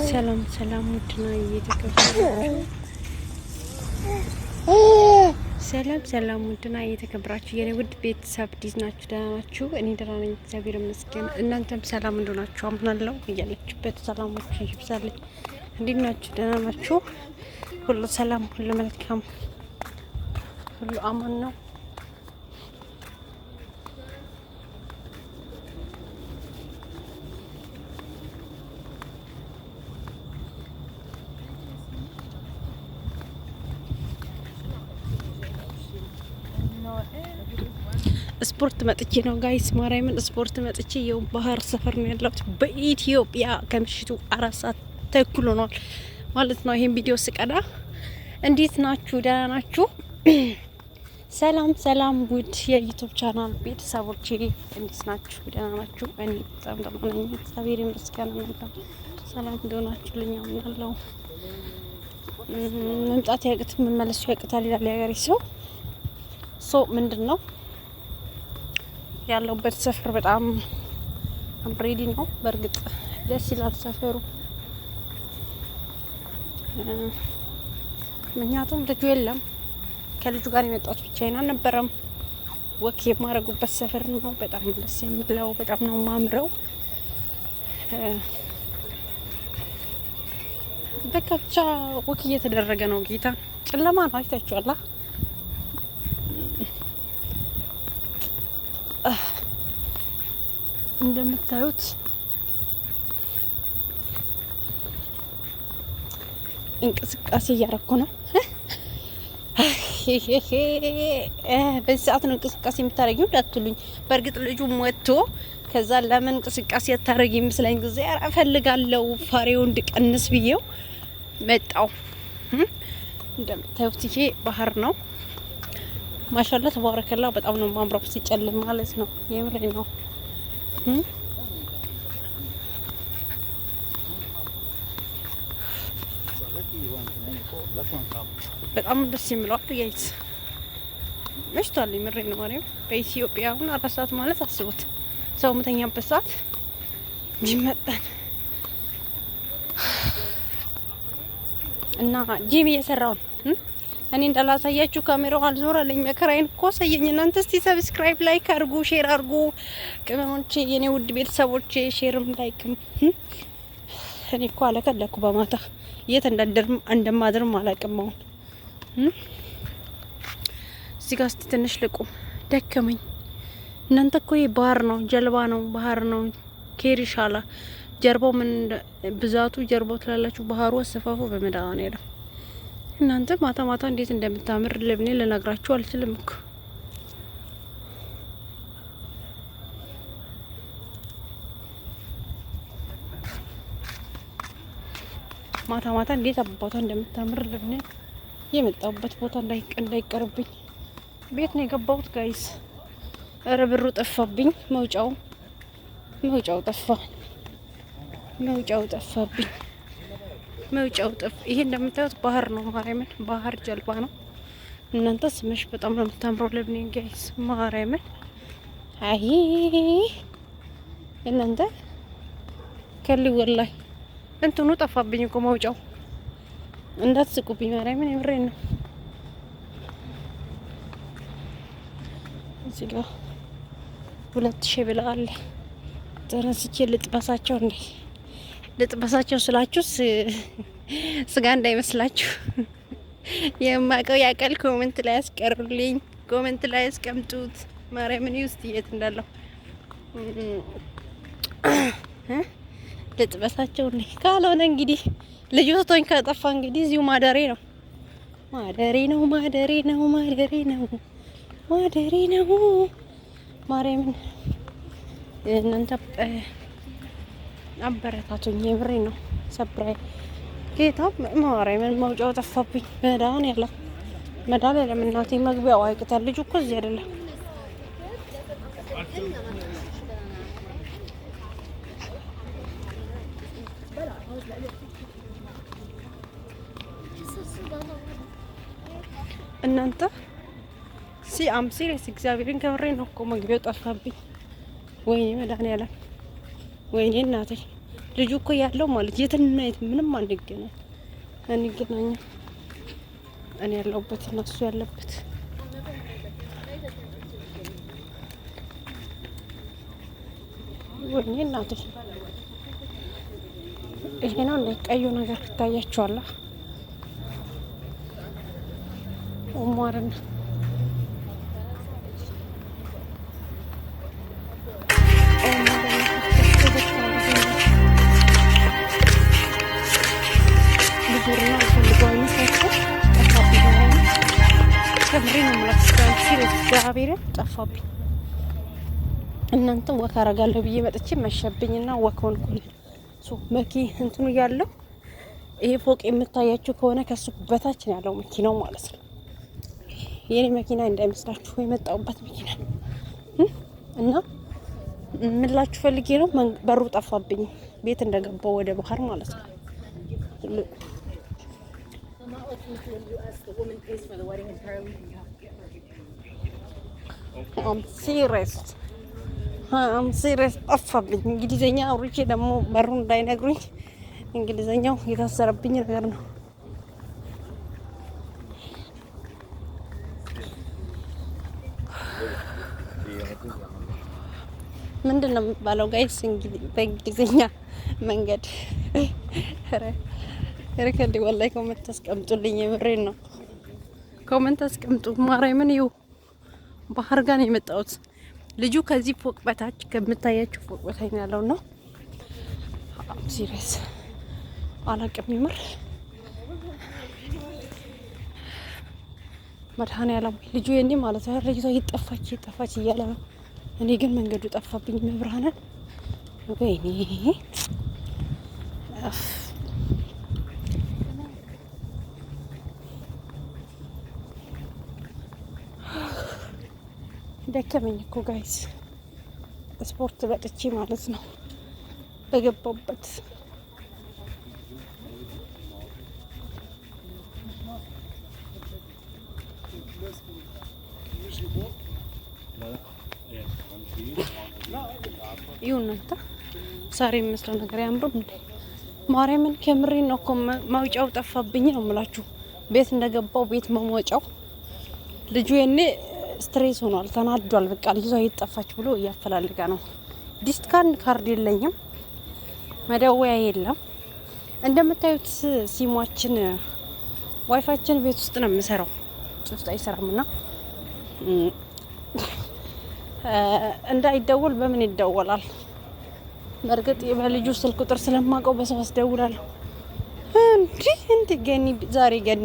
ሰላም ሰላም ውድና እየተከበራችሁ ሰላም ውድና እየተከበራችሁ የኔ ውድ ቤተሰብ ዲዝ ናችሁ? ደህና ናችሁ? እኔ ደህና ነኝ፣ እግዚአብሔር ይመስገን። እናንተም ሰላም እንደሆናችሁ አምናለሁ። እያላችሁበት ሰላማችሁ ይብዛልኝ። እንዴት ናችሁ? ደህና ናችሁ? ሁሉ ሰላም፣ ሁሉ መልካም፣ ሁሉ አማን ነው። ስፖርት መጥቼ ነው ጋይስ፣ ማርያምን ስፖርት መጥቼ የው ባህር ሰፈር ነው ያለሁት በኢትዮጵያ። ከምሽቱ 4 ሰዓት ተኩል ሆኗል ማለት ነው ይሄን ቪዲዮ ስቀዳ። እንዴት ናችሁ? ደህና ናችሁ? ሰላም ሰላም ውድ የዩቲዩብ ቻናል ቤተሰቦቼ እንዴት ናችሁ? ደህና ናችሁ? እኔ በጣም ደህና ነኝ፣ እግዚአብሔር ይመስገን። እናንተም ሰላም እንደሆናችሁልኝ አምናለሁ። መምጣት ያቅት መመለሱ ያቅታል ይላል የሀገሬ ሰው። ምንድን ነው ያለውበት ሰፈር በጣም አምሬዲ ነው። በእርግጥ ደስ ይላል ሰፈሩ። ምክንያቱም ልጁ የለም። ከልጁ ጋር የመጣሁት ብቻዬን አልነበረም። ወክ የማረጉበት ሰፈር ነው። በጣም ደስ የሚለው፣ በጣም ነው ማምረው። በቃ ብቻ ወክ እየተደረገ ነው። ጌታ ጨለማ ነው፣ አይታችኋላ። እንደምታዩት እንቅስቃሴ እያረኩ ነው። በዚህ ሰዓት ነው እንቅስቃሴ የምታረጊው እንዳትሉኝ። በእርግጥ ልጁ ወጥቶ ከዛ ለምን እንቅስቃሴ ያታረጊ ይመስለኝ ጊዜ እፈልጋለሁ ፋሬው እንድቀንስ ብዬው መጣው። እንደምታዩት ይሄ ባህር ነው። ማሻአላ ተባረከላ። በጣም ነው ማምራው ሲጨልም ማለት ነው። የምሬ ነው። በጣም ደስ የሚለው ጋይስ መሽቷል። የምሬ ነው ማለት በኢትዮጵያ አሁን 4 ሰዓት ማለት አስቡት። ሰው መተኛበት ሰዓት ቢመጣን እና ጂም እየሰራው እኔ እንዳላሳያችሁ ካሜራው አልዞረልኝ። መከራዬን እኮ ሰየኝ። እናንተ እስቲ ሰብስክራይብ፣ ላይክ አድርጉ፣ ሼር አድርጉ። ቅመሞቼ፣ የኔ ውድ ቤተሰቦቼ ሼርም ላይክም። እኔ እኮ አለከለኩ በማታ የት እንደማድርም አላውቅም። አሁን እዚህ ጋር እስቲ ትንሽ ልቁም፣ ደከመኝ። እናንተ እኮ ይሄ ባህር ነው፣ ጀልባ ነው፣ ባህር ነው። ኬሪሻላ ጀርባው ምን ብዛቱ ጀርባው ትላላችሁ። ባህሩ አሰፋፉ በመዳን ነው። እናንተ ማታ ማታ እንዴት እንደምታምር ለብኔ ልነግራችሁ አልችልም እኮ። ማታ ማታ እንዴት አባቷ እንደምታምር ለብኔ የመጣሁበት ቦታ እንዳይቀርብኝ ቤት ነው የገባሁት ጋይስ። እረ ብሩ ጠፋብኝ። መውጫው ጠፋብኝ። መውጫው ጠፍ። ይሄ እንደምታዩት ባህር ነው። ማርያምን ባህር ጀልባ ነው። እናንተ ስመሽ በጣም ነው የምታምረው ለብኔ ጋይስ። ማርያምን አይ እናንተ ከሊ ወላይ እንትኑ ጠፋብኝ እኮ መውጫው። እንዳትስቁብኝ ማርያምን የምሬን ነው። እዚህ ጋር 2000 ብላ አለ። ተረስቼ ልጥበሳቸው እንዴ ልጥበሳቸው ስላችሁ ስጋ እንዳይመስላችሁ። የማቀው ያቀል ኮሜንት ላይ ያስቀሩልኝ፣ ኮሜንት ላይ ያስቀምጡት። ማርያምን ውስጥ የት እንዳለው ልጥበሳቸው እንዴ። ካልሆነ እንግዲህ ልጅ ወጥቶኝ ከጠፋ እንግዲህ እዚሁ ማደሬ ነው። ማርያምን እናንተ አበረታቱኝ። የብሬ ነው። ሰብራይ ጌታ ማርያምን መውጫው ጠፋብኝ። መድኃኒዓለም እናቴ መግቢያው አይቅታል። ልጁ እኮ እዚህ አይደለም። እናንተ አም ሲሪየስ እግዚአብሔርን ከምሬ ነው እኮ መግቢያው ጠፋብኝ። ወይኔ መድኃኒዓለም ወይኔ እናቴ ልጁ እኮ ያለው ማለት የትና የት ምንም አንገናኝ እኔ ያለሁበት እና እሱ ያለበት ወይኔ እናቴ ይሄ ነው እንደ ቀዩ ነገር ይታያችኋል። ኡማርና ጠፋብኝ። እናንተ ወክ አረጋለሁ ብዬ መጥቼ መሸብኝና ወክ ሆንኩኝ። መኪ እንትኑ ያለው ይሄ ፎቅ የምታያችሁ ከሆነ ከሱ በታች ነው ያለው መኪናው ማለት ነው። የኔ መኪና እንዳይመስላችሁ የመጣውበት መኪና እና ምላችሁ ፈልጌ ነው። በሩ ጠፋብኝ ቤት እንደገባው ወደ ባህር ማለት ነው። አም ሲሪየስ ጠፋብኝ። እንግሊዘኛ አውርቼ ደግሞ በሩ እንዳይነግሩኝ እንግሊዘኛው የታሰረብኝ ነገር ነው። ምንድን ነው የሚባለው ጋይስ? በእንግሊዘኛ መንገድ ረከዲ ወላሂ ኮመንት አስቀምጡልኝ። የምሬን ነው። ኮመንት አስቀምጡ። ማርያምን ይው ባህር ጋር ነው የመጣሁት። ልጁ ከዚህ ፎቅ በታች ከምታያችሁ ፎቅ በታች ነው ያለው ነው። ሲሪየስ አላቅም ይምር መድኃኒዓለም ልጁ የኔ ማለት ነው። ልጅቷ ይጠፋች እያለ ነው። እኔ ግን መንገዱ ጠፋብኝ። መብርሃንን ወይኔ ደከመኝ እኮ ጋይስ። ስፖርት በጥቼ ማለት ነው በገባበት ይሁንታ ሳሪ መስሎ ነገር ያምሩም እንዴ ማርያምን ከምሬን ነው እኮ ማውጫው ጠፋብኝ ነው የምላችሁ። ቤት እንደገባው ቤት መሞጫው ልጁ የኔ ስትሬስ ሆኗል፣ ተናዷል። በቃ ልጅቷ እየጠፋች ብሎ እያፈላለገ ነው። ዲስካን ካርድ የለኝም፣ መደወያ የለም። እንደምታዩት ሲሟችን ዋይፋችን ቤት ውስጥ ነው የምሰራው፣ ውስጥ አይሰራምና እንዳይደወል በምን ይደወላል? በርግጥ በልጁ ስልክ ቁጥር ስለማውቀው በሰው አስደውላለሁ። እንዴ ገኒ ዛሬ ገኒ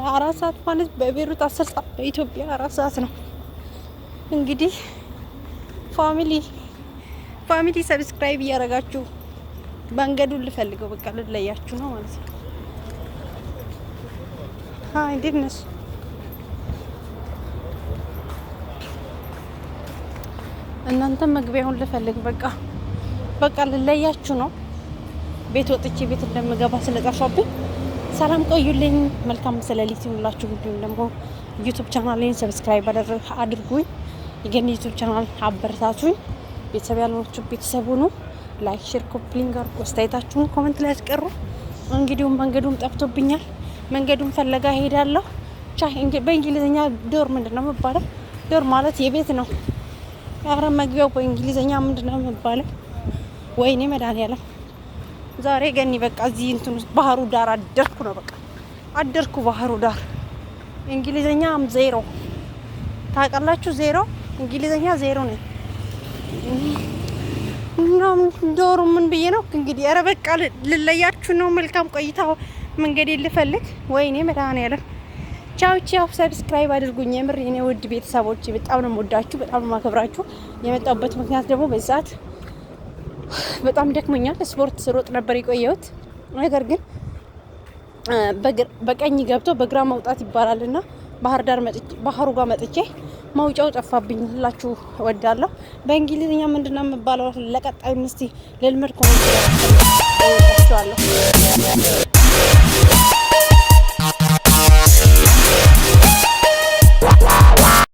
4 ሰዓት ማለት በቤሩት 10 ሰዓት በኢትዮጵያ 4 ሰዓት ነው። እንግዲህ ፋሚሊ ሰብስክራይብ እያደረጋችሁ መንገዱን ልፈልገው በቃ ልለያችሁ ነው ማለት ነው። እንዴት ነሽ? እናንተ መግቢያውን ልፈልግ በቃ ልለያችሁ ነው። ቤት ወጥቼ ቤት እንደምገባ ስለጠፋብኝ ሰላም ቆዩልኝ። መልካም ስለሊት ይሁንላችሁ። እንዲሁም ደግሞ ዩቲዩብ ቻናሌን ሰብስክራይብ አድርጉኝ። የገኒ ዩቲዩብ ቻናል አበረታቱኝ። ቤተሰብ ያልሆናችሁ ቤተሰብ ሁኑ። ላይክ፣ ሼር፣ ኮፕሊንግ አድርጉ። አስተያየታችሁን ኮሜንት ላይ አስቀሩ። እንግዲህ መንገዱም ጠፍቶብኛል። መንገዱን ፈለጋ ሄዳለሁ። በእንግሊዝኛ ዶር ምንድነው የሚባለው? ዶር ማለት የቤት ነው። ኧረ መግቢያው በእንግሊዝኛ ምንድነው የሚባለው? ወይኔ መድኃኒዓለም ዛሬ ገኒ በቃ እዚህ እንትን ባህሩ ዳር አደርኩ ነው። በቃ አደርኩ ባህሩ ዳር። እንግሊዝኛም ዜሮ ታውቃላችሁ? ዜሮ እንግሊዝኛ ዜሮ ነው። ዶሩ ምን ብዬ ነው እንግዲህ። ኧረ በቃ ልለያችሁ ነው። መልካም ቆይታ። መንገዴን ልፈልግ። ወይኔ መድኃኒዓለም ቻው። ሰብስክራይብ አድርጉኝ። የምር የኔ ውድ ቤተሰቦች በጣም ነው የምወዳችሁ፣ በጣም ነው የማከብራችሁ። የመጣሁበት ምክንያት ደግሞ በዛት በጣም ደክሞኛል። ስፖርት ስሮጥ ነበር የቆየሁት። ነገር ግን በቀኝ ገብቶ በግራ መውጣት ይባላልና ባህሩ ጋር መጥቼ ማውጫው ጠፋብኝ ላችሁ እወዳለሁ። በእንግሊዝኛ ምንድነው የሚባለው? ለቀጣይ ምስቲ ልልመድ ኮሜንት